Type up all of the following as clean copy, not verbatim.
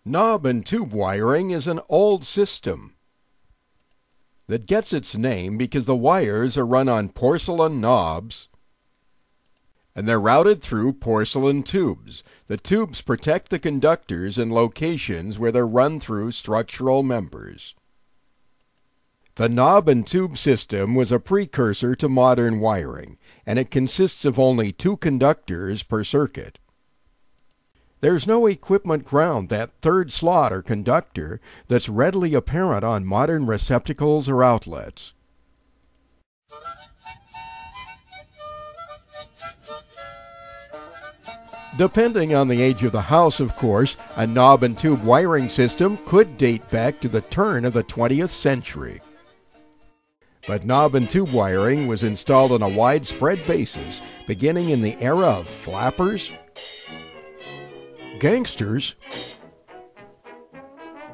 Knob and tube wiring is an old system that gets its name because the wires are run on porcelain knobs and they're routed through porcelain tubes. The tubes protect the conductors in locations where they're run through structural members. The knob and tube system was a precursor to modern wiring, and it consists of only 2 conductors per circuit. There's no equipment ground, that third slot or conductor, that's readily apparent on modern receptacles or outlets. Depending on the age of the house, of course, a knob and tube wiring system could date back to the turn of the 20th century. But knob and tube wiring was installed on a widespread basis, beginning in the era of flappers, gangsters,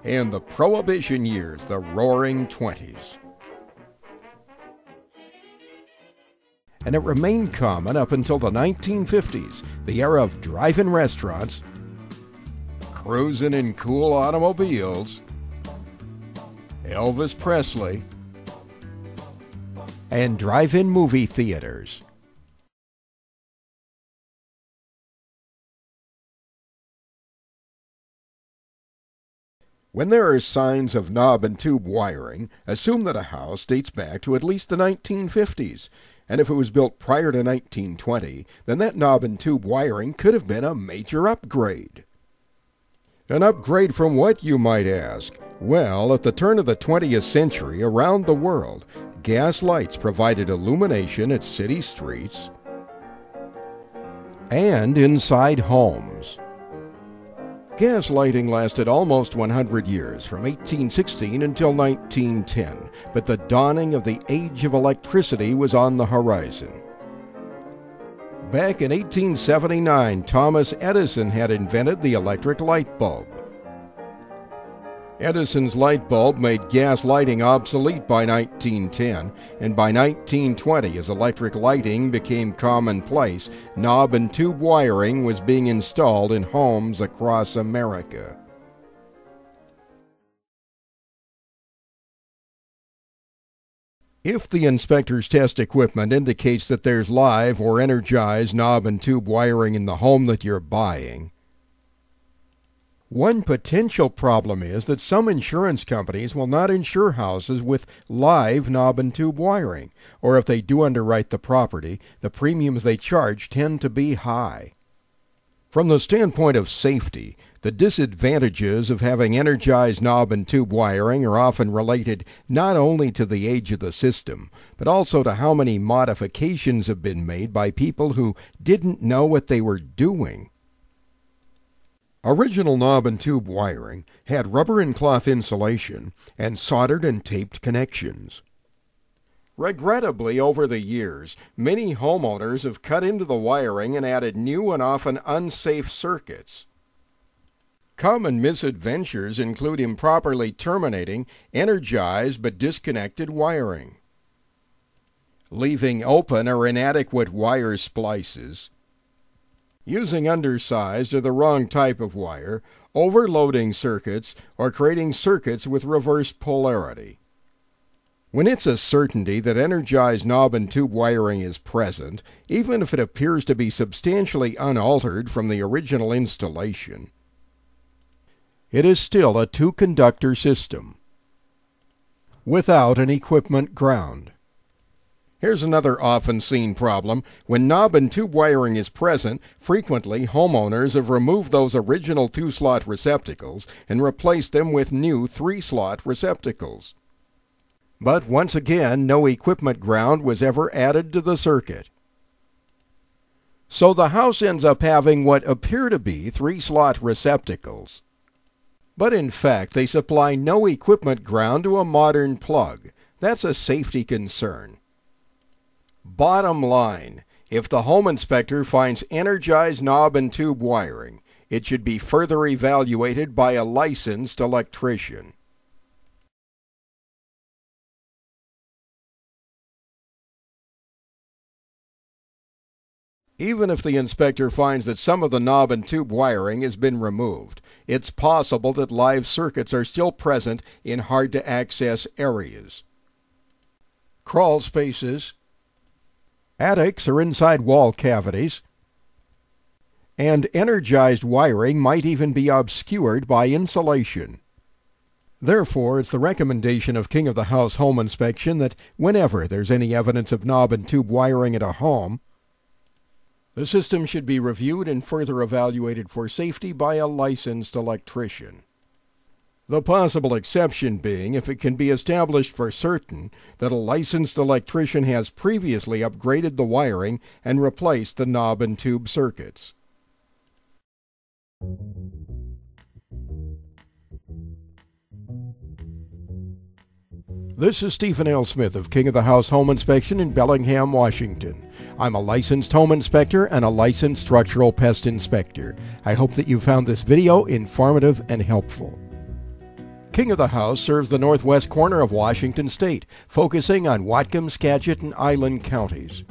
and the Prohibition years, the Roaring '20s. And it remained common up until the 1950s, the era of drive-in restaurants, cruising in cool automobiles, Elvis Presley, and drive-in movie theaters. When there are signs of knob and tube wiring, assume that a house dates back to at least the 1950s. And if it was built prior to 1920, then that knob and tube wiring could have been a major upgrade. An upgrade from what, you might ask? Well, at the turn of the 20th century, around the world, gas lights provided illumination at city streets and inside homes. Gas lighting lasted almost 100 years, from 1816 until 1910, but the dawning of the age of electricity was on the horizon. Back in 1879, Thomas Edison had invented the electric light bulb. Edison's light bulb made gas lighting obsolete by 1910, and by 1920, as electric lighting became commonplace, knob and tube wiring was being installed in homes across America. If the inspector's test equipment indicates that there's live or energized knob and tube wiring in the home that you're buying, one potential problem is that some insurance companies will not insure houses with live knob and tube wiring, or if they do underwrite the property, the premiums they charge tend to be high. From the standpoint of safety, the disadvantages of having energized knob and tube wiring are often related not only to the age of the system, but also to how many modifications have been made by people who didn't know what they were doing. Original knob and tube wiring had rubber and cloth insulation and soldered and taped connections. Regrettably, over the years, many homeowners have cut into the wiring and added new and often unsafe circuits. Common misadventures include improperly terminating energized but disconnected wiring, leaving open or inadequate wire splices, using undersized or the wrong type of wire, overloading circuits, or creating circuits with reverse polarity. When it's a certainty that energized knob and tube wiring is present, even if it appears to be substantially unaltered from the original installation, it is still a 2-conductor system without an equipment ground. Here's another often seen problem. When knob and tube wiring is present, frequently homeowners have removed those original 2-slot receptacles and replaced them with new 3-slot receptacles. But once again, no equipment ground was ever added to the circuit. So the house ends up having what appear to be 3-slot receptacles. But in fact, they supply no equipment ground to a modern plug. That's a safety concern. Bottom line, if the home inspector finds energized knob and tube wiring, it should be further evaluated by a licensed electrician. Even if the inspector finds that some of the knob and tube wiring has been removed, it's possible that live circuits are still present in hard-to-access areas. Crawl spaces, attics or inside wall cavities, and energized wiring might even be obscured by insulation. Therefore, it's the recommendation of King of the House Home Inspection that whenever there's any evidence of knob and tube wiring at a home, the system should be reviewed and further evaluated for safety by a licensed electrician. The possible exception being if it can be established for certain that a licensed electrician has previously upgraded the wiring and replaced the knob and tube circuits. This is Stephen L. Smith of King of the House Home Inspection in Bellingham, Washington. I'm a licensed home inspector and a licensed structural pest inspector. I hope that you found this video informative and helpful. King of the House serves the northwest corner of Washington State, focusing on Whatcom, Skagit, and Island counties.